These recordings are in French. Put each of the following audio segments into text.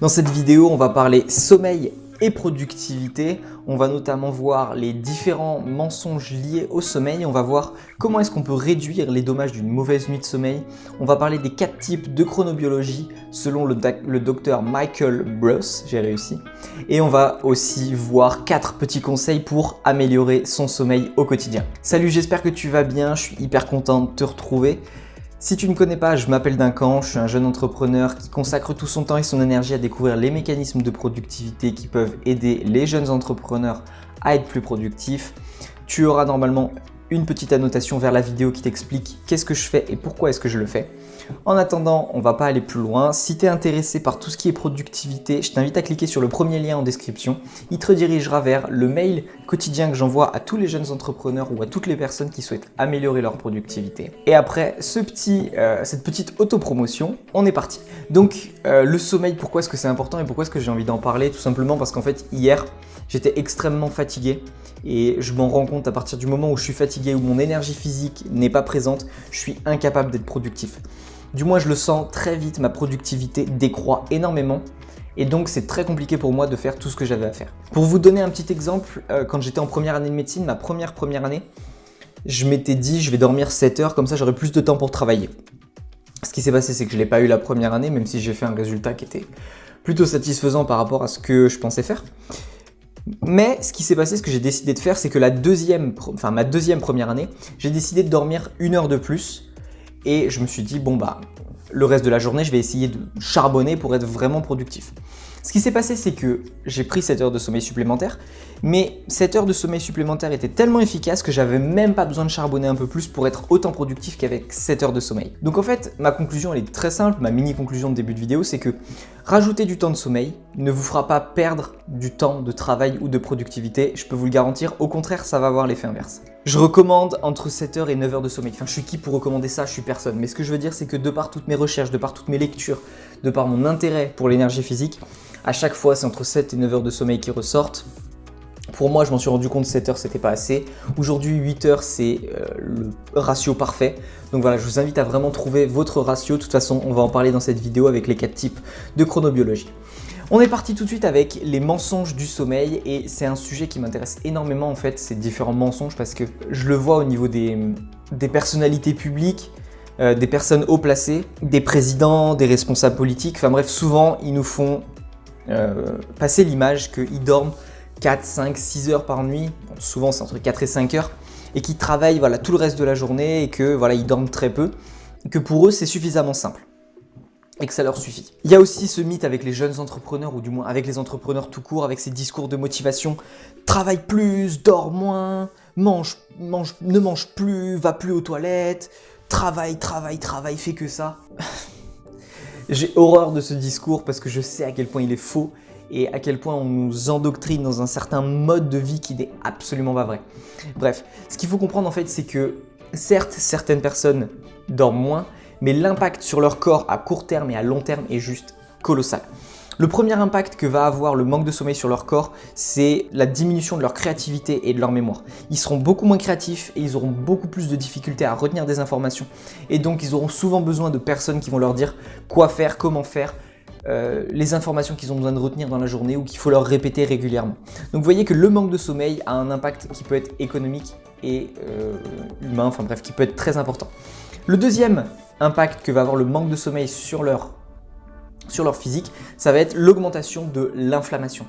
Dans cette vidéo, on va parler sommeil et productivité. On va notamment voir les différents mensonges liés au sommeil. On va voir comment est-ce qu'on peut réduire les dommages d'une mauvaise nuit de sommeil. On va parler des 4 types de chronobiologie selon le docteur Michael Breus, j'ai réussi. Et on va aussi voir 4 petits conseils pour améliorer son sommeil au quotidien. Salut, j'espère que tu vas bien, je suis hyper content de te retrouver. Si tu ne connais pas, je m'appelle Duncan, je suis un jeune entrepreneur qui consacre tout son temps et son énergie à découvrir les mécanismes de productivité qui peuvent aider les jeunes entrepreneurs à être plus productifs. Tu auras normalement une petite annotation vers la vidéo qui t'explique qu'est-ce que je fais et pourquoi est-ce que je le fais. En attendant, on va pas aller plus loin. Si tu es intéressé par tout ce qui est productivité, je t'invite à cliquer sur le premier lien en description. Il te redirigera vers le mail quotidien que j'envoie à tous les jeunes entrepreneurs ou à toutes les personnes qui souhaitent améliorer leur productivité. Et après cette petite autopromotion, on est parti. Donc le sommeil, pourquoi est-ce que c'est important et pourquoi est-ce que j'ai envie d'en parler? Tout simplement parce qu'en fait hier, j'étais extrêmement fatigué et je m'en rends compte à partir du moment où je suis fatigué, où mon énergie physique n'est pas présente, je suis incapable d'être productif. Du moins, je le sens très vite, ma productivité décroît énormément et donc c'est très compliqué pour moi de faire tout ce que j'avais à faire. Pour vous donner un petit exemple, quand j'étais en première année de médecine, ma première année, je m'étais dit je vais dormir 7 heures, comme ça j'aurai plus de temps pour travailler. Ce qui s'est passé, c'est que je ne l'ai pas eu la première année, même si j'ai fait un résultat qui était plutôt satisfaisant par rapport à ce que je pensais faire. Mais ce qui s'est passé, ce que j'ai décidé de faire, c'est que ma deuxième première année, j'ai décidé de dormir 1 heure de plus. Et je me suis dit, bon bah, le reste de la journée, je vais essayer de charbonner pour être vraiment productif. Ce qui s'est passé, c'est que j'ai pris 7 heures de sommeil supplémentaire, mais 7 heures de sommeil supplémentaire étaient tellement efficaces que j'avais même pas besoin de charbonner un peu plus pour être autant productif qu'avec 7 heures de sommeil. Donc en fait, ma conclusion, elle est très simple, ma mini conclusion de début de vidéo, c'est que rajouter du temps de sommeil ne vous fera pas perdre du temps de travail ou de productivité, je peux vous le garantir, au contraire, ça va avoir l'effet inverse. Je recommande entre 7 heures et 9 heures de sommeil. Enfin, je suis qui pour recommander ça? Je suis personne. Mais ce que je veux dire, c'est que de par toutes mes recherches, de par toutes mes lectures, de par mon intérêt pour l'énergie physique, à chaque fois, c'est entre 7 et 9 heures de sommeil qui ressortent. Pour moi, je m'en suis rendu compte, 7 heures, c'était pas assez. Aujourd'hui, 8 heures, c'est le ratio parfait. Donc voilà, je vous invite à vraiment trouver votre ratio. De toute façon, on va en parler dans cette vidéo avec les 4 types de chronobiologie. On est parti tout de suite avec les mensonges du sommeil et c'est un sujet qui m'intéresse énormément en fait, ces différents mensonges parce que je le vois au niveau des personnalités publiques, des personnes haut placées, des présidents, des responsables politiques. Enfin bref, souvent, ils nous font passer l'image qu'ils dorment 4, 5, 6 heures par nuit, bon, souvent c'est entre 4 et 5 heures, et qu'ils travaillent voilà, tout le reste de la journée et que voilà, ils dorment très peu, et que pour eux c'est suffisamment simple et que ça leur suffit. Il y a aussi ce mythe avec les jeunes entrepreneurs, ou du moins avec les entrepreneurs tout court, avec ces discours de motivation, travaille plus, dors moins, ne mange plus, va plus aux toilettes, travaille, fais que ça. J'ai horreur de ce discours parce que je sais à quel point il est faux et à quel point on nous endoctrine dans un certain mode de vie qui n'est absolument pas vrai. Bref, ce qu'il faut comprendre en fait, c'est que certes, certaines personnes dorment moins, mais l'impact sur leur corps à court terme et à long terme est juste colossal. Le premier impact que va avoir le manque de sommeil sur leur corps, c'est la diminution de leur créativité et de leur mémoire. Ils seront beaucoup moins créatifs et ils auront beaucoup plus de difficultés à retenir des informations. Et donc, ils auront souvent besoin de personnes qui vont leur dire quoi faire, comment faire, les informations qu'ils ont besoin de retenir dans la journée ou qu'il faut leur répéter régulièrement. Donc, vous voyez que le manque de sommeil a un impact qui peut être économique et humain, enfin bref, qui peut être très important. Le deuxième impact que va avoir le manque de sommeil sur leur physique, ça va être l'augmentation de l'inflammation.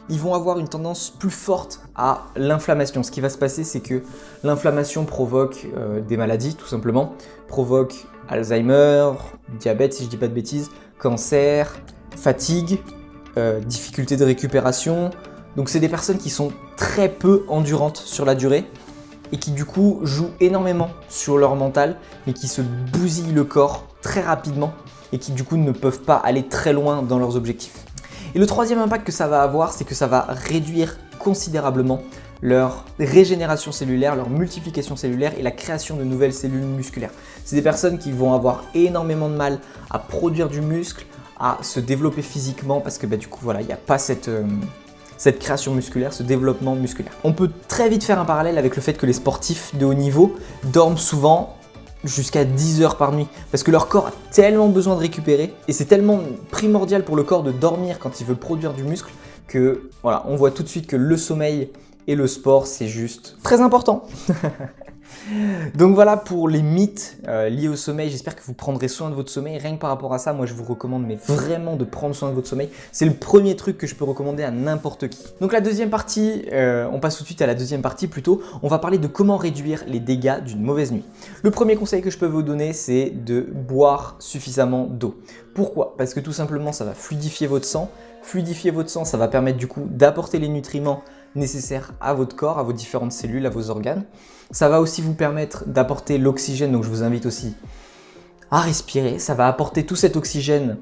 Ils vont avoir une tendance plus forte à l'inflammation. Ce qui va se passer, c'est que l'inflammation provoque des maladies, tout simplement, provoque Alzheimer, diabète, si je dis pas de bêtises, cancer, fatigue, difficulté de récupération. Donc c'est des personnes qui sont très peu endurantes sur la durée et qui du coup jouent énormément sur leur mental, mais qui se bousillent le corps très rapidement et qui du coup ne peuvent pas aller très loin dans leurs objectifs. Et le troisième impact que ça va avoir, c'est que ça va réduire considérablement leur régénération cellulaire, leur multiplication cellulaire et la création de nouvelles cellules musculaires. C'est des personnes qui vont avoir énormément de mal à produire du muscle, à se développer physiquement parce que du coup voilà, il n'y a pas cette création musculaire, ce développement musculaire. On peut très vite faire un parallèle avec le fait que les sportifs de haut niveau dorment souvent jusqu'à 10 heures par nuit parce que leur corps a tellement besoin de récupérer et c'est tellement primordial pour le corps de dormir quand il veut produire du muscle que voilà, on voit tout de suite que le sommeil et le sport, c'est juste très important. Donc voilà pour les mythes liés au sommeil. J'espère que vous prendrez soin de votre sommeil. Rien que par rapport à ça, moi je vous recommande mais vraiment de prendre soin de votre sommeil. C'est le premier truc que je peux recommander à n'importe qui. Donc la deuxième partie, on passe tout de suite à la deuxième partie plutôt. On va parler de comment réduire les dégâts d'une mauvaise nuit. Le premier conseil que je peux vous donner, c'est de boire suffisamment d'eau. Pourquoi? Parce que tout simplement, ça va fluidifier votre sang. Fluidifier votre sang, ça va permettre du coup d'apporter les nutriments nécessaires à votre corps, à vos différentes cellules, à vos organes. Ça va aussi vous permettre d'apporter l'oxygène, donc je vous invite aussi à respirer. Ça va apporter tout cet oxygène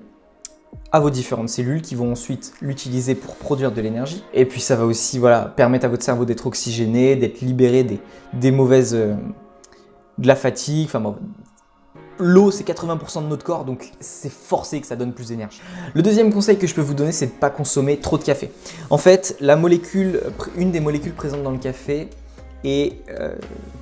à vos différentes cellules qui vont ensuite l'utiliser pour produire de l'énergie. Et puis ça va aussi permettre à votre cerveau d'être oxygéné, d'être libéré des mauvaises... de la fatigue, enfin bon, l'eau, c'est 80% de notre corps, donc c'est forcé que ça donne plus d'énergie. Le deuxième conseil que je peux vous donner, c'est de ne pas consommer trop de café. En fait, une des molécules présentes dans le café est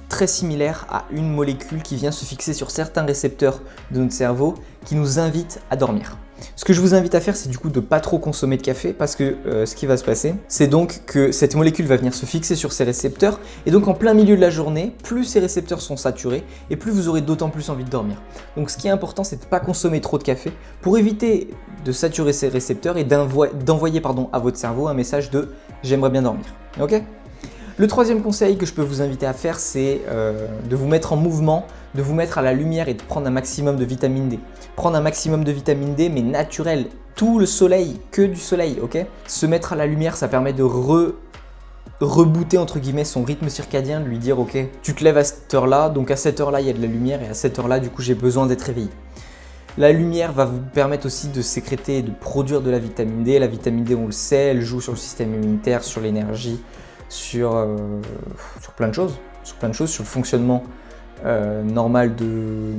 très similaire à une molécule qui vient se fixer sur certains récepteurs de notre cerveau qui nous invite à dormir. Ce que je vous invite à faire, c'est du coup de ne pas trop consommer de café parce que ce qui va se passer, c'est donc que cette molécule va venir se fixer sur ces récepteurs et donc en plein milieu de la journée, plus ces récepteurs sont saturés et plus vous aurez d'autant plus envie de dormir. Donc ce qui est important, c'est de ne pas consommer trop de café pour éviter de saturer ces récepteurs et d'envoyer à votre cerveau un message de « j'aimerais bien dormir ». Ok ? Le troisième conseil que je peux vous inviter à faire, c'est de vous mettre en mouvement, de vous mettre à la lumière et de prendre un maximum de vitamine D. Prendre un maximum de vitamine D, mais naturel, tout le soleil, que du soleil, ok? Se mettre à la lumière, ça permet de rebooter entre guillemets son rythme circadien, de lui dire ok, tu te lèves à cette heure-là, donc à cette heure-là, il y a de la lumière et à cette heure-là, du coup, j'ai besoin d'être réveillé. La lumière va vous permettre aussi de sécréter et de produire de la vitamine D. La vitamine D, on le sait, elle joue sur le système immunitaire, sur l'énergie, sur plein de choses, sur le fonctionnement normal de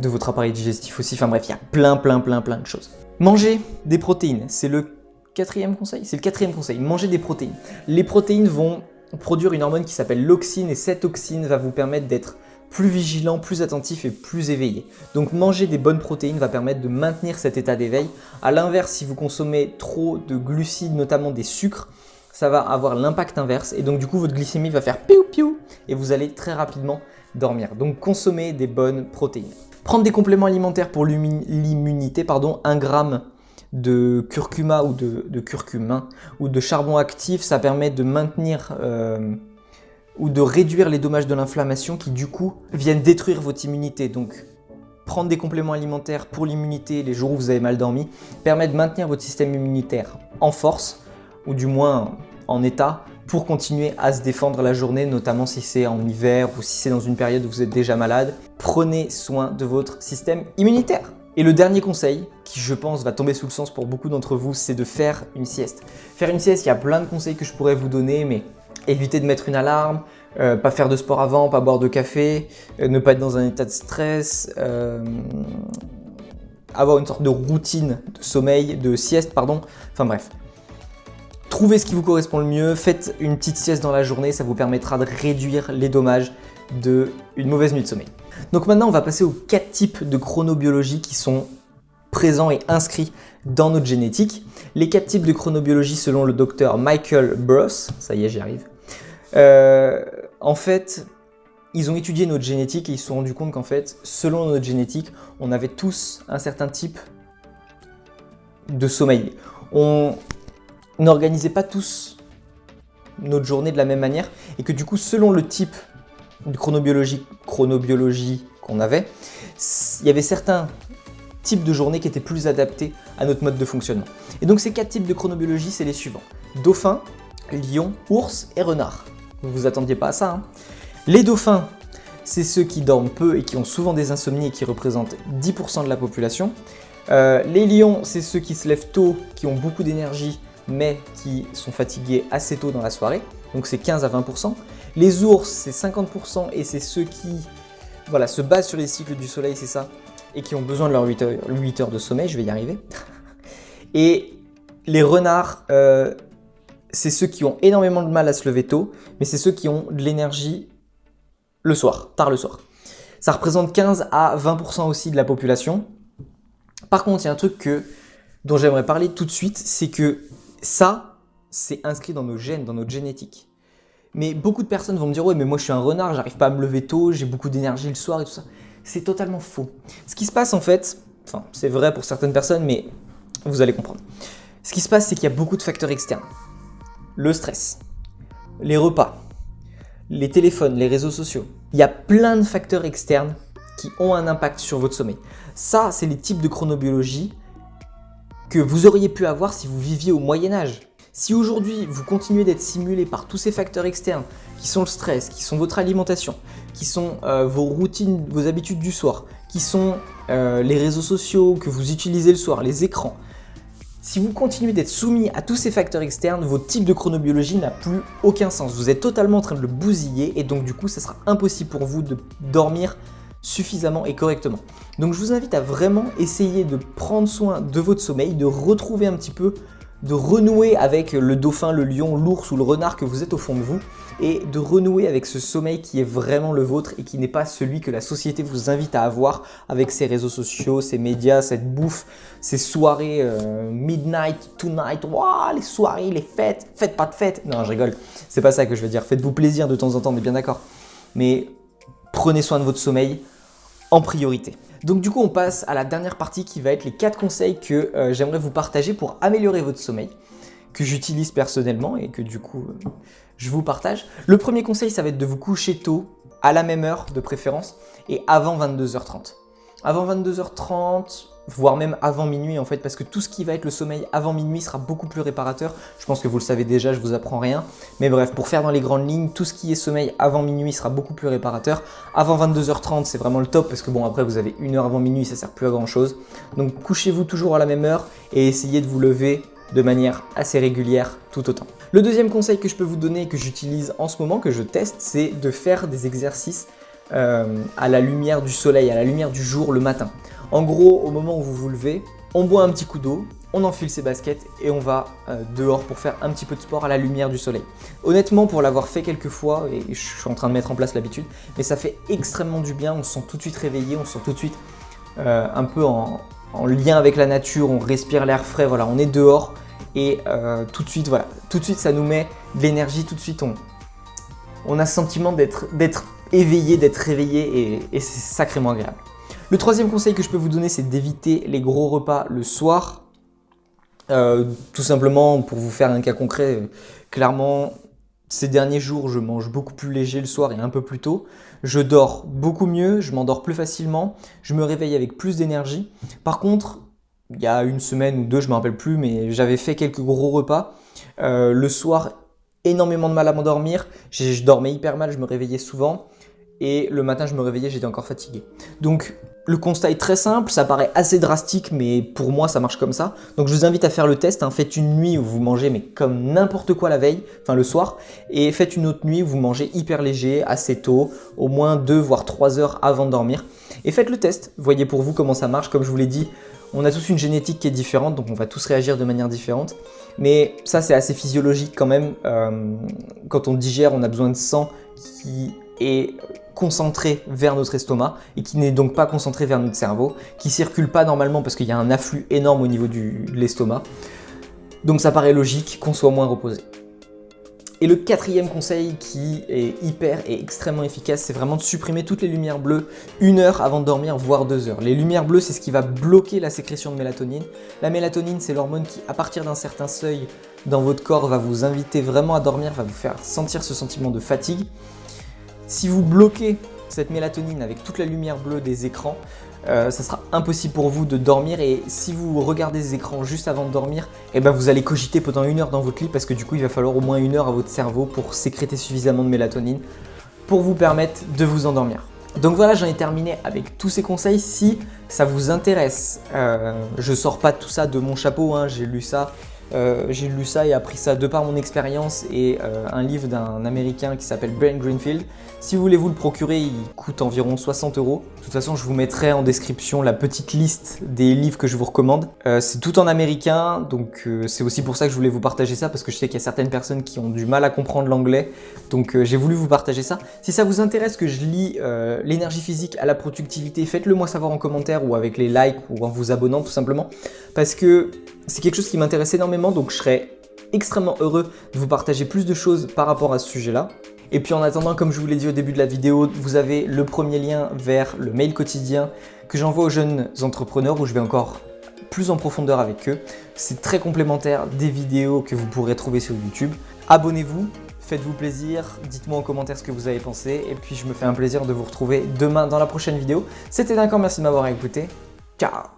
votre appareil digestif aussi. Enfin bref, il y a plein de choses. Manger des protéines, c'est le quatrième conseil. C'est le quatrième conseil. Manger des protéines. Les protéines vont produire une hormone qui s'appelle l'auxine et cette auxine va vous permettre d'être plus vigilant, plus attentif et plus éveillé. Donc manger des bonnes protéines va permettre de maintenir cet état d'éveil. A l'inverse, si vous consommez trop de glucides, notamment des sucres, ça va avoir l'impact inverse et donc du coup votre glycémie va faire piou piou et vous allez très rapidement dormir. Donc consommer des bonnes protéines. Prendre des compléments alimentaires pour l'immunité, 1 gramme de curcuma ou de curcumin ou de charbon actif, ça permet de maintenir ou de réduire les dommages de l'inflammation qui du coup viennent détruire votre immunité. Donc prendre des compléments alimentaires pour l'immunité les jours où vous avez mal dormi permet de maintenir votre système immunitaire en force ou du moins en état pour continuer à se défendre la journée, notamment si c'est en hiver ou si c'est dans une période où vous êtes déjà malade. Prenez soin de votre système immunitaire. Et le dernier conseil, qui je pense va tomber sous le sens pour beaucoup d'entre vous, c'est de faire une sieste. Faire une sieste, il y a plein de conseils que je pourrais vous donner, mais évitez de mettre une alarme, pas faire de sport avant, pas boire de café, ne pas être dans un état de stress, avoir une sorte de routine de sommeil, de sieste, enfin bref. Trouvez ce qui vous correspond le mieux, faites une petite sieste dans la journée, ça vous permettra de réduire les dommages d'une mauvaise nuit de sommeil. Donc maintenant, on va passer aux 4 types de chronobiologie qui sont présents et inscrits dans notre génétique. Les 4 types de chronobiologie selon le docteur Michael Breus, ça y est, j'y arrive. En fait, ils ont étudié notre génétique et ils se sont rendus compte qu'en fait, selon notre génétique, on avait tous un certain type de sommeil. On n'organisait pas tous notre journée de la même manière et que du coup, selon le type de chronobiologie qu'on avait, il y avait certains types de journées qui étaient plus adaptés à notre mode de fonctionnement. Et donc ces 4 types de chronobiologie, c'est les suivants. Dauphin, lion, ours et renard. Vous vous attendiez pas à ça, hein. Les dauphins, c'est ceux qui dorment peu et qui ont souvent des insomnies et qui représentent 10% de la population. Les lions, c'est ceux qui se lèvent tôt, qui ont beaucoup d'énergie, mais qui sont fatigués assez tôt dans la soirée, donc c'est 15 à 20%. Les ours, c'est 50% et c'est ceux qui se basent sur les cycles du soleil, c'est ça, et qui ont besoin de leurs 8 heures de sommeil, je vais y arriver. Et les renards, c'est ceux qui ont énormément de mal à se lever tôt, mais c'est ceux qui ont de l'énergie le soir, tard le soir. Ça représente 15 à 20% aussi de la population. Par contre, il y a un truc dont j'aimerais parler tout de suite, c'est que ça, c'est inscrit dans nos gènes, dans notre génétique. Mais beaucoup de personnes vont me dire « Ouais, mais moi je suis un renard, j'arrive pas à me lever tôt, j'ai beaucoup d'énergie le soir et tout ça. » C'est totalement faux. Ce qui se passe en fait, enfin c'est vrai pour certaines personnes, mais vous allez comprendre. Ce qui se passe, c'est qu'il y a beaucoup de facteurs externes. Le stress, les repas, les téléphones, les réseaux sociaux. Il y a plein de facteurs externes qui ont un impact sur votre sommeil. Ça, c'est les types de chronobiologie que vous auriez pu avoir si vous viviez au Moyen-Âge. Si aujourd'hui, vous continuez d'être stimulé par tous ces facteurs externes, qui sont le stress, qui sont votre alimentation, qui sont vos routines, vos habitudes du soir, qui sont les réseaux sociaux que vous utilisez le soir, les écrans, si vous continuez d'être soumis à tous ces facteurs externes, votre type de chronobiologie n'a plus aucun sens. Vous êtes totalement en train de le bousiller et donc du coup, ça sera impossible pour vous de dormir suffisamment et correctement. Donc je vous invite à vraiment essayer de prendre soin de votre sommeil, de retrouver un petit peu, de renouer avec le dauphin, le lion, l'ours ou le renard que vous êtes au fond de vous et de renouer avec ce sommeil qui est vraiment le vôtre et qui n'est pas celui que la société vous invite à avoir avec ses réseaux sociaux, ses médias, cette bouffe, ces soirées midnight, tonight, wow, les soirées, les fêtes, faites pas de fêtes. Non, je rigole, c'est pas ça que je veux dire. Faites-vous plaisir de temps en temps, on est bien d'accord. Mais prenez soin de votre sommeil en priorité. Donc du coup, on passe à la dernière partie qui va être les 4 conseils que j'aimerais vous partager pour améliorer votre sommeil, que j'utilise personnellement et que du coup, je vous partage. Le premier conseil, ça va être de vous coucher tôt, à la même heure de préférence et avant 22h30. Avant 22h30, voire même avant minuit en fait, parce que tout ce qui va être le sommeil avant minuit sera beaucoup plus réparateur. Je pense que vous le savez déjà, je vous apprends rien. Mais bref, pour faire dans les grandes lignes, tout ce qui est sommeil avant minuit sera beaucoup plus réparateur. Avant 22h30, c'est vraiment le top parce que bon, après vous avez 1 heure avant minuit, ça sert plus à grand chose. Donc couchez-vous toujours à la même heure et essayez de vous lever de manière assez régulière tout autant. Le deuxième conseil que je peux vous donner et que j'utilise en ce moment, que je teste, c'est de faire des exercices à la lumière du soleil, à la lumière du jour le matin. En gros, au moment où vous vous levez, on boit un petit coup d'eau, on enfile ses baskets et on va dehors pour faire un petit peu de sport à la lumière du soleil. Honnêtement, pour l'avoir fait quelques fois, et je suis en train de mettre en place l'habitude, mais ça fait extrêmement du bien, on se sent tout de suite réveillé, on se sent tout de suite un peu en lien avec la nature, on respire l'air frais, voilà, on est dehors et tout de suite, voilà, tout de suite ça nous met de l'énergie, tout de suite on a ce sentiment d'être éveillé, d'être réveillé et c'est sacrément agréable. Le troisième conseil que je peux vous donner, c'est d'éviter les gros repas le soir. Tout simplement, pour vous faire un cas concret, clairement, ces derniers jours, je mange beaucoup plus léger le soir et un peu plus tôt. Je dors beaucoup mieux, je m'endors plus facilement, je me réveille avec plus d'énergie. Par contre, il y a 1 semaine ou 2, je ne me rappelle plus, mais j'avais fait quelques gros repas. Le soir, énormément de mal à m'endormir. Je dormais hyper mal, je me réveillais souvent. Et le matin, je me réveillais, j'étais encore fatigué. Donc, le constat est très simple, ça paraît assez drastique, mais pour moi, ça marche comme ça. Donc, je vous invite à faire le test. Hein. Faites une nuit où vous mangez, mais comme n'importe quoi la veille, enfin le soir. Et faites une autre nuit où vous mangez hyper léger, assez tôt, au moins 2 voire 3 heures avant de dormir. Et faites le test. Voyez pour vous comment ça marche. Comme je vous l'ai dit, on a tous une génétique qui est différente, donc on va tous réagir de manière différente. Mais ça, c'est assez physiologique quand même. Quand on digère, on a besoin de sang qui est concentré vers notre estomac et qui n'est donc pas concentré vers notre cerveau, qui circule pas normalement parce qu'il y a un afflux énorme au niveau de l'estomac. Donc ça paraît logique qu'on soit moins reposé. Et le 4e conseil qui est hyper et extrêmement efficace, c'est vraiment de supprimer toutes les lumières bleues 1 heure avant de dormir, voire 2 heures. Les lumières bleues, c'est ce qui va bloquer la sécrétion de mélatonine. La mélatonine, c'est l'hormone qui, à partir d'un certain seuil dans votre corps, va vous inviter vraiment à dormir, va vous faire sentir ce sentiment de fatigue. Si vous bloquez cette mélatonine avec toute la lumière bleue des écrans, ça sera impossible pour vous de dormir et si vous regardez des écrans juste avant de dormir, eh ben vous allez cogiter pendant 1 heure dans votre lit parce que du coup il va falloir au moins 1 heure à votre cerveau pour sécréter suffisamment de mélatonine pour vous permettre de vous endormir. Donc voilà, j'en ai terminé avec tous ces conseils. Si ça vous intéresse, je sors pas tout ça de mon chapeau, hein, j'ai lu ça J'ai lu ça et appris ça de par mon expérience et un livre d'un américain qui s'appelle Brent Greenfield. Si vous voulez vous le procurer, il coûte environ 60 €. De toute façon, je vous mettrai en description la petite liste des livres que je vous recommande. C'est tout en américain, donc c'est aussi pour ça que je voulais vous partager ça, parce que je sais qu'il y a certaines personnes qui ont du mal à comprendre l'anglais, donc j'ai voulu vous partager ça. Si ça vous intéresse que je lis l'énergie physique à la productivité, faites-le moi savoir en commentaire ou avec les likes ou en vous abonnant tout simplement, parce que c'est quelque chose qui m'intéresse énormément, donc je serais extrêmement heureux de vous partager plus de choses par rapport à ce sujet-là. Et puis en attendant, comme je vous l'ai dit au début de la vidéo, vous avez le premier lien vers le mail quotidien que j'envoie aux jeunes entrepreneurs où je vais encore plus en profondeur avec eux. C'est très complémentaire des vidéos que vous pourrez trouver sur YouTube. Abonnez-vous, faites-vous plaisir, dites-moi en commentaire ce que vous avez pensé et puis je me fais un plaisir de vous retrouver demain dans la prochaine vidéo. C'était D'accord, merci de m'avoir écouté. Ciao!